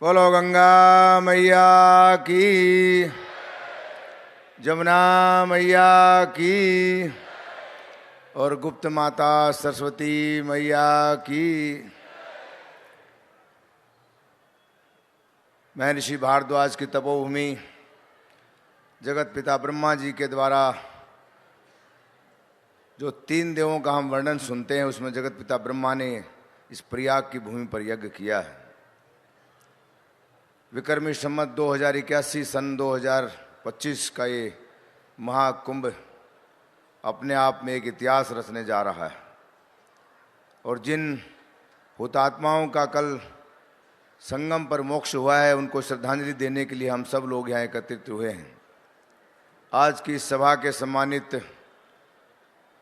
बोलो गंगा मैया की, जमुना मैया की और गुप्त माता सरस्वती मैया की। महर्षि भारद्वाज की तपोभूमि जगत पिता ब्रह्मा जी के द्वारा जो 3 देवों का हम वर्णन सुनते हैं, उसमें जगत पिता ब्रह्मा ने इस प्रयाग की भूमि पर यज्ञ किया है। विक्रमी संवत 2081 सन 2025 का ये महाकुंभ अपने आप में एक इतिहास रचने जा रहा है और जिन हुतात्माओं का कल संगम पर मोक्ष हुआ है, उनको श्रद्धांजलि देने के लिए हम सब लोग यहाँ एकत्रित हुए हैं। आज की इस सभा के सम्मानित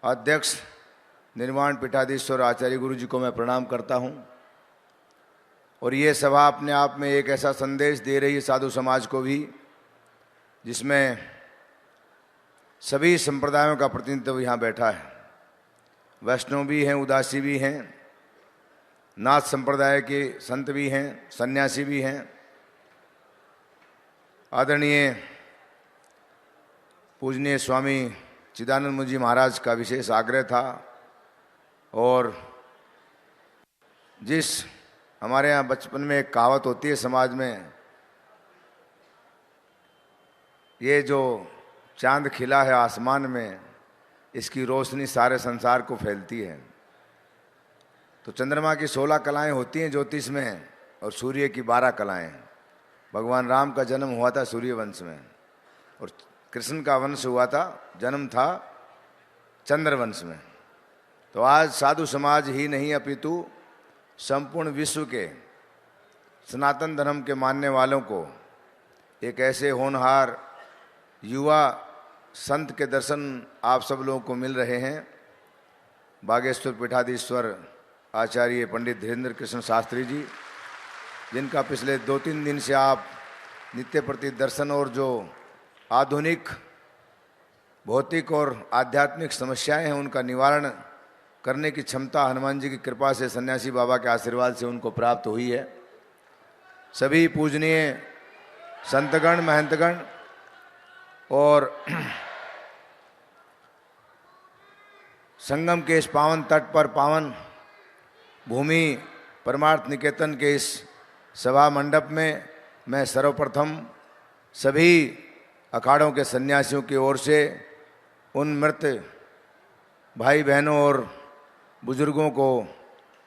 अध्यक्ष निर्वाण पीठाधीश्वर आचार्य गुरु जी को मैं प्रणाम करता हूँ और ये सभा अपने आप में एक ऐसा संदेश दे रही है साधु समाज को भी, जिसमें सभी संप्रदायों का प्रतिनिधित्व यहाँ बैठा है। वैष्णव भी हैं, उदासी भी हैं, नाथ संप्रदाय के संत भी हैं, सन्यासी भी हैं। आदरणीय पूजनीय स्वामी चिदानंद मुनि जी महाराज का विशेष आग्रह था और जिस हमारे यहाँ बचपन में एक कहावत होती है समाज में, ये जो चांद खिला है आसमान में, इसकी रोशनी सारे संसार को फैलती है। तो चंद्रमा की 16 कलाएं होती हैं ज्योतिष में और सूर्य की 12 कलाएं। भगवान राम का जन्म हुआ था सूर्य वंश में और कृष्ण का वंश हुआ था, जन्म था चंद्रवंश में। तो आज साधु समाज ही नहीं अपितु संपूर्ण विश्व के सनातन धर्म के मानने वालों को एक ऐसे होनहार युवा संत के दर्शन आप सब लोगों को मिल रहे हैं। बागेश्वर पीठाधीश्वर आचार्य पंडित धीरेन्द्र कृष्ण शास्त्री जी, जिनका पिछले 2-3 दिन से आप नित्य प्रति दर्शन और जो आधुनिक भौतिक और आध्यात्मिक समस्याएं हैं उनका निवारण करने की क्षमता हनुमान जी की कृपा से, सन्यासी बाबा के आशीर्वाद से उनको प्राप्त हुई है। सभी पूजनीय संतगण, महंतगण और संगम के इस पावन तट पर, पावन भूमि परमार्थ निकेतन के इस सभा मंडप में मैं सर्वप्रथम सभी अखाड़ों के सन्यासियों की ओर से उन मृत भाई बहनों और बुजुर्गों को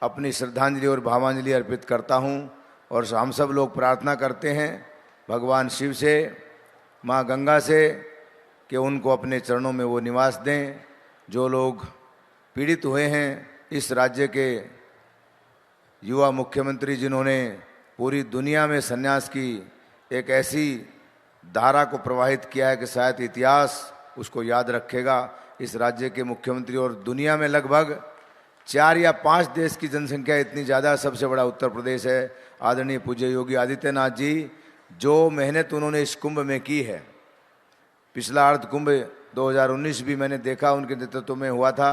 अपनी श्रद्धांजलि और भावांजलि अर्पित करता हूं और हम सब लोग प्रार्थना करते हैं भगवान शिव से, माँ गंगा से कि उनको अपने चरणों में वो निवास दें। जो लोग पीड़ित हुए हैं, इस राज्य के युवा मुख्यमंत्री जिन्होंने पूरी दुनिया में सन्यास की एक ऐसी धारा को प्रवाहित किया है कि शायद इतिहास उसको याद रखेगा। इस राज्य के मुख्यमंत्री और दुनिया में लगभग 4 या 5 देश की जनसंख्या इतनी ज़्यादा, सबसे बड़ा उत्तर प्रदेश है। आदरणीय पूज्य योगी आदित्यनाथ जी, जो मेहनत उन्होंने इस कुंभ में की है, पिछला अर्ध कुंभ 2019 भी मैंने देखा उनके नेतृत्व में हुआ था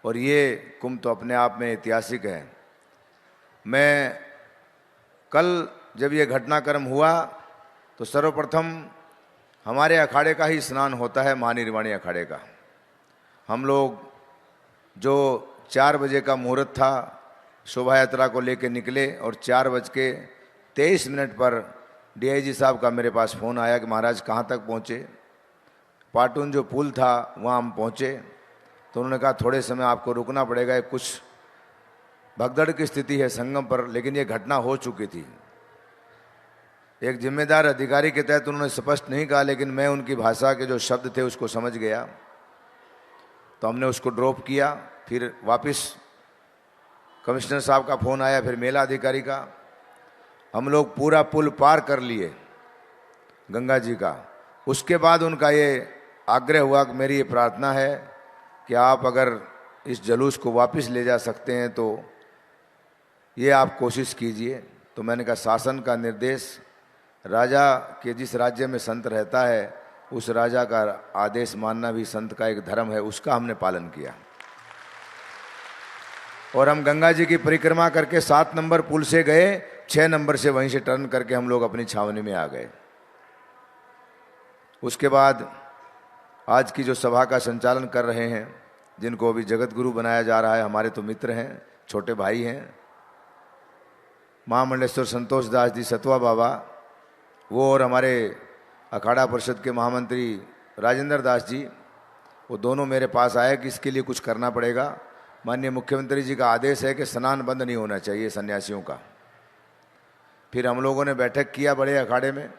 और ये कुंभ तो अपने आप में ऐतिहासिक है। मैं कल जब ये घटनाक्रम हुआ तो सर्वप्रथम हमारे अखाड़े का ही स्नान होता है, महानिर्वाणी अखाड़े का। हम लोग जो 4 बजे का मुहूर्त था, शोभा यात्रा को लेकर निकले और 4:23 पर डीआईजी साहब का मेरे पास फ़ोन आया कि महाराज कहाँ तक पहुँचे। पाटून जो पुल था वहाँ हम पहुँचे तो उन्होंने कहा थोड़े समय आपको रुकना पड़ेगा, कुछ भगदड़ की स्थिति है संगम पर, लेकिन ये घटना हो चुकी थी। एक जिम्मेदार अधिकारी के तहत उन्होंने स्पष्ट नहीं कहा, लेकिन मैं उनकी भाषा के जो शब्द थे उसको समझ गया, तो हमने उसको ड्रॉप किया। फिर वापस कमिश्नर साहब का फ़ोन आया, फिर मेला अधिकारी का। हम लोग पूरा पुल पार कर लिए गंगा जी का। उसके बाद उनका ये आग्रह हुआ कि मेरी ये प्रार्थना है कि आप अगर इस जुलूस को वापस ले जा सकते हैं तो ये आप कोशिश कीजिए। तो मैंने कहा शासन का निर्देश, राजा के जिस राज्य में संत रहता है उस राजा का आदेश मानना भी संत का एक धर्म है, उसका हमने पालन किया। और हम गंगा जी की परिक्रमा करके 7 नंबर पुल से गए, 6 नंबर से वहीं से टर्न करके हम लोग अपनी छावनी में आ गए। उसके बाद आज की जो सभा का संचालन कर रहे हैं, जिनको अभी जगत गुरु बनाया जा रहा है, हमारे तो मित्र हैं, छोटे भाई हैं, महामंडलेश्वर संतोष दास जी सतवा बाबा, वो और हमारे अखाड़ा परिषद के महामंत्री राजेंद्र दास जी, वो दोनों मेरे पास आए कि इसके लिए कुछ करना पड़ेगा। माननीय मुख्यमंत्री जी का आदेश है कि स्नान बंद नहीं होना चाहिए सन्यासियों का। फिर हम लोगों ने बैठक किया बड़े अखाड़े में,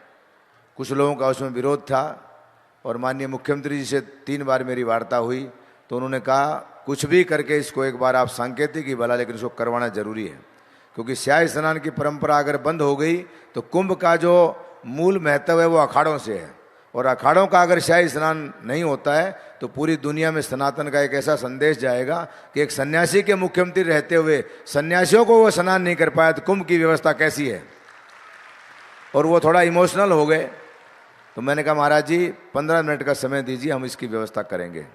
कुछ लोगों का उसमें विरोध था और माननीय मुख्यमंत्री जी से 3 बार मेरी वार्ता हुई तो उन्होंने कहा कुछ भी करके इसको एक बार आप सांकेतिक ही भला, लेकिन इसको करवाना जरूरी है, क्योंकि स्याही स्नान की परंपरा अगर बंद हो गई तो कुंभ का जो मूल महत्व है वो अखाड़ों से है, और अखाड़ों का अगर स्याही स्नान नहीं होता है तो पूरी दुनिया में सनातन का एक ऐसा संदेश जाएगा कि एक सन्यासी के मुख्यमंत्री रहते हुए सन्यासियों को वो स्नान नहीं कर पाया तो कुंभ की व्यवस्था कैसी है। और वो थोड़ा इमोशनल हो गए, तो मैंने कहा महाराज जी 15 मिनट का समय दीजिए, हम इसकी व्यवस्था करेंगे।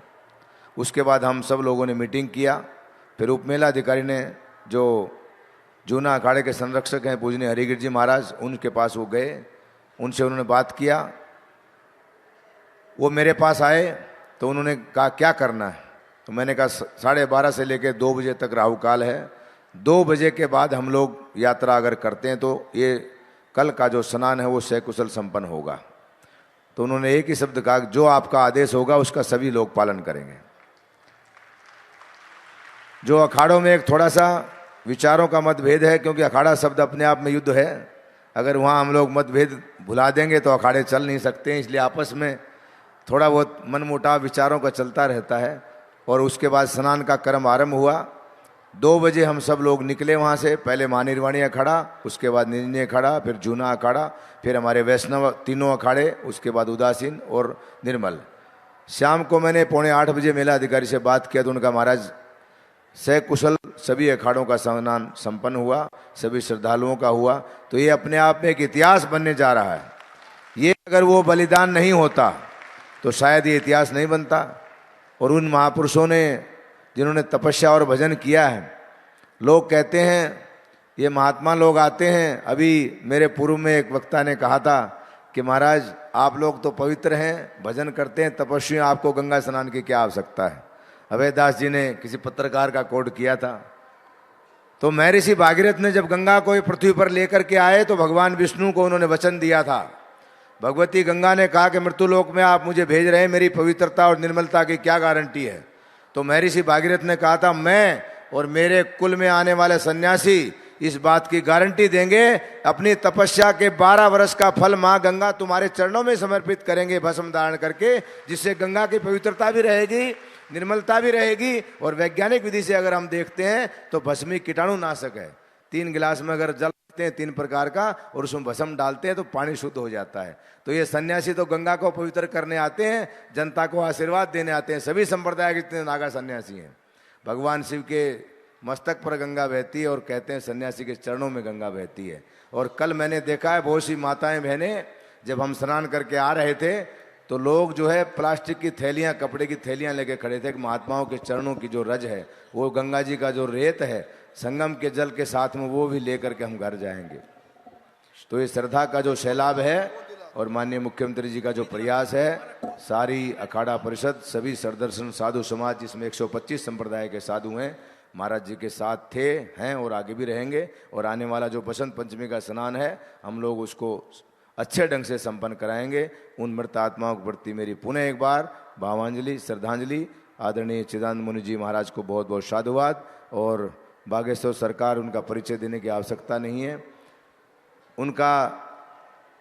उसके बाद हम सब लोगों ने मीटिंग किया। फिर उपमेलाधिकारी ने, जो जूना अखाड़े के संरक्षक हैं पूजनीय हरिगिर जी महाराज, उनके पास वो गए, उनसे उन्होंने बात किया। वो मेरे पास आए तो उन्होंने कहा क्या करना है, तो मैंने कहा 12:30 से लेकर 2 बजे तक राहु काल है, 2 बजे के बाद हम लोग यात्रा अगर करते हैं तो ये कल का जो स्नान है वो सकुशल संपन्न होगा। तो उन्होंने एक ही शब्द कहा, जो आपका आदेश होगा उसका सभी लोग पालन करेंगे। जो अखाड़ों में एक थोड़ा सा विचारों का मतभेद है, क्योंकि अखाड़ा शब्द अपने आप में युद्ध है, अगर वहाँ हम लोग मतभेद भुला देंगे तो अखाड़े चल नहीं सकते हैं, इसलिए आपस में थोड़ा बहुत मनमुटाव विचारों का चलता रहता है। और उसके बाद स्नान का क्रम आरंभ हुआ। 2 बजे हम सब लोग निकले वहाँ से, पहले महानिर्वाणी अखाड़ा, उसके बाद निंजनी अखाड़ा, फिर जूना अखाड़ा, फिर हमारे वैष्णव तीनों अखाड़े, उसके बाद उदासीन और निर्मल। शाम को मैंने 7:45 बजे मेला अधिकारी से बात किया तो उनका महाराज सकुशल सभी अखाड़ों का स्नान संपन्न हुआ, सभी श्रद्धालुओं का हुआ। तो ये अपने आप में एक इतिहास बनने जा रहा है। ये अगर वो बलिदान नहीं होता तो शायद ये इतिहास नहीं बनता। और उन महापुरुषों ने जिन्होंने तपस्या और भजन किया है, लोग कहते हैं, ये महात्मा लोग आते हैं, अभी मेरे पूर्व में एक वक्ता ने कहा था कि महाराज आप लोग तो पवित्र हैं, भजन करते हैं, तपस्वी, आपको गंगा स्नान की क्या आवश्यकता है। अभय दास जी ने किसी पत्रकार का कोट किया था। तो महर्षि भागीरथ ने जब गंगा को पृथ्वी पर लेकर के आए तो भगवान विष्णु को उन्होंने वचन दिया था। भगवती गंगा ने कहा कि मृत्युलोक में आप मुझे भेज रहे हैं, मेरी पवित्रता और निर्मलता की क्या गारंटी है। तो महर्षि भागीरथ ने कहा था, मैं और मेरे कुल में आने वाले सन्यासी इस बात की गारंटी देंगे, अपनी तपस्या के 12 वर्ष का फल माँ गंगा तुम्हारे चरणों में समर्पित करेंगे भस्म धारण करके, जिससे गंगा की पवित्रता भी रहेगी, निर्मलता भी रहेगी। और वैज्ञानिक विधि से अगर हम देखते हैं तो भस्मी कीटाणुनाशक है। 3 गिलास में अगर जल लेते हैं 3 प्रकार का और उसमें भस्म डालते हैं तो पानी शुद्ध हो जाता है। तो ये सन्यासी तो गंगा को पवित्र करने आते हैं, जनता को आशीर्वाद देने आते हैं। सभी संप्रदाय के जितने नागा सन्यासी हैं, भगवान शिव के मस्तक पर गंगा बहती है और कहते हैं सन्यासी के चरणों में गंगा बहती है। और कल मैंने देखा है बहुत सी माताएं बहनें, जब हम स्नान करके आ रहे थे तो लोग जो है प्लास्टिक की थैलियां, कपड़े की थैलियां लेके खड़े थे कि महात्माओं के चरणों की जो रज है, वो गंगा जी का जो रेत है संगम के जल के साथ में, वो भी लेकर के हम घर जाएंगे। तो ये श्रद्धा का जो सैलाब है और माननीय मुख्यमंत्री जी का जो प्रयास है, सारी अखाड़ा परिषद, सभी सरदर्शन साधु समाज, जिसमें 125 संप्रदाय के साधु हैं, महाराज जी के साथ थे, हैं और आगे भी रहेंगे। और आने वाला जो बसंत पंचमी का स्नान है, हम लोग उसको अच्छे ढंग से संपन्न कराएंगे। उन मृत आत्माओं के प्रति मेरी पुनः एक बार भावांजलि, श्रद्धांजलि। आदरणीय चिदानंद मुनि जी महाराज को बहुत बहुत साधुवाद। और बागेश्वर सरकार, उनका परिचय देने की आवश्यकता नहीं है, उनका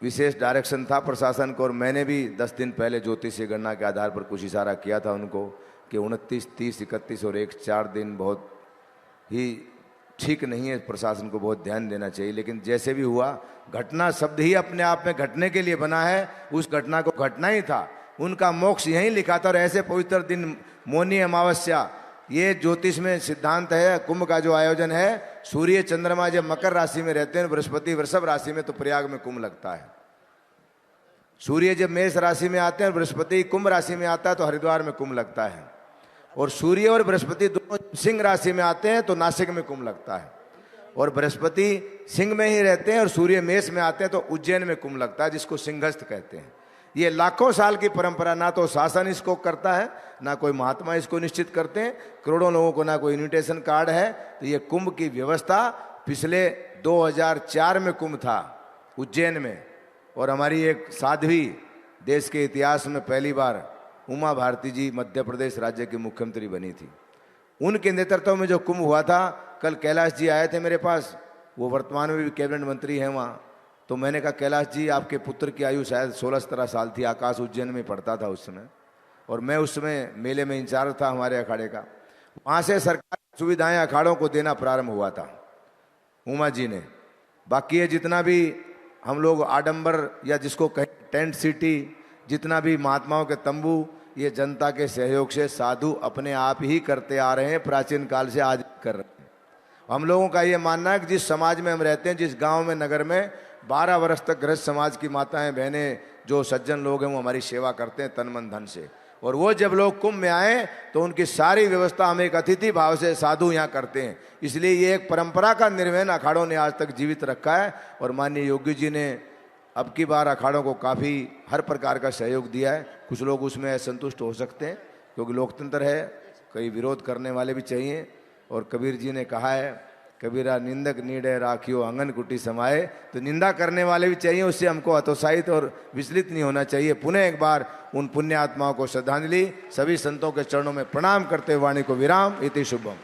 विशेष डायरेक्शन था प्रशासन को। और मैंने भी 10 दिन पहले ज्योतिषीय गणना के आधार पर कुछ इशारा किया था उनको कि 29, 30, 31 और 1, 4 दिन बहुत ही ठीक नहीं है, प्रशासन को बहुत ध्यान देना चाहिए। लेकिन जैसे भी हुआ, घटना शब्द ही अपने आप में घटने के लिए बना है, उस घटना को घटना ही था। उनका मोक्ष यहीं लिखा था। और ऐसे पवित्र दिन, मौनी अमावस्या, ये ज्योतिष में सिद्धांत है। कुंभ का जो आयोजन है, सूर्य चंद्रमा जब मकर राशि में रहते हैं, बृहस्पति वृषभ राशि में, तो प्रयाग में कुंभ लगता है। सूर्य जब मेष राशि में आते हैं, बृहस्पति कुंभ राशि में आता है, तो हरिद्वार में कुंभ लगता है। और सूर्य और बृहस्पति दोनों सिंह राशि में आते हैं तो नासिक में कुंभ लगता है। और बृहस्पति सिंह में ही रहते हैं और सूर्य मेष में आते हैं, तो उज्जैन में कुंभ लगता है, जिसको सिंहस्थ कहते हैं। ये लाखों साल की परंपरा, ना तो शासन इसको करता है, ना कोई महात्मा इसको निश्चित करते हैं, करोड़ों लोगों को ना कोई इन्विटेशन कार्ड है। तो ये कुंभ की व्यवस्था पिछले 2004 में कुंभ था उज्जैन में, और हमारी एक साध्वी देश के इतिहास में पहली बार उमा भारती जी मध्य प्रदेश राज्य की मुख्यमंत्री बनी थी। उनके नेतृत्व में जो कुंभ हुआ था, कल कैलाश जी आए थे मेरे पास, वो वर्तमान में भी कैबिनेट मंत्री हैं वहाँ। तो मैंने कहा कैलाश जी, आपके पुत्र की आयु शायद 16-17 साल थी, आकाश उज्जैन में पढ़ता था उस समय, और मैं उस समय मेले में इंचार्ज था हमारे अखाड़े का। वहाँ से सरकारी सुविधाएं अखाड़ों को देना प्रारंभ हुआ था उमा जी ने। बाकी ये जितना भी हम लोग आडंबर या जिसको कहें टेंट सिटी, जितना भी महात्माओं के तंबू, ये जनता के सहयोग से साधु अपने आप ही करते आ रहे हैं, प्राचीन काल से आज कर रहे हैं। हम लोगों का ये मानना है कि जिस समाज में हम रहते हैं, जिस गांव में, नगर में 12 वर्ष तक गृहस्थ समाज की माताएं बहनें जो सज्जन लोग हैं वो हमारी सेवा करते हैं तन मन धन से। और वो जब लोग कुंभ में आए तो उनकी सारी व्यवस्था हम एक अतिथि भाव से साधु यहाँ करते हैं। इसलिए ये एक परंपरा का निर्वहन अखाड़ों ने आज तक जीवित रखा है। और माननीय योगी जी ने अब की बार अखाड़ों को काफ़ी हर प्रकार का सहयोग दिया है। कुछ लोग उसमें असंतुष्ट हो सकते हैं क्योंकि लोकतंत्र है, कई विरोध करने वाले भी चाहिए। और कबीर जी ने कहा है, कबीरा निंदक नीडे राखियो आंगन कुटी समाए, तो निंदा करने वाले भी चाहिए, उससे हमको हतोत्साहित और विचलित नहीं होना चाहिए। पुनः एक बार उन पुण्य आत्माओं को श्रद्धांजलि, सभी संतों के चरणों में प्रणाम करते वाणी को विराम। इति शुभम।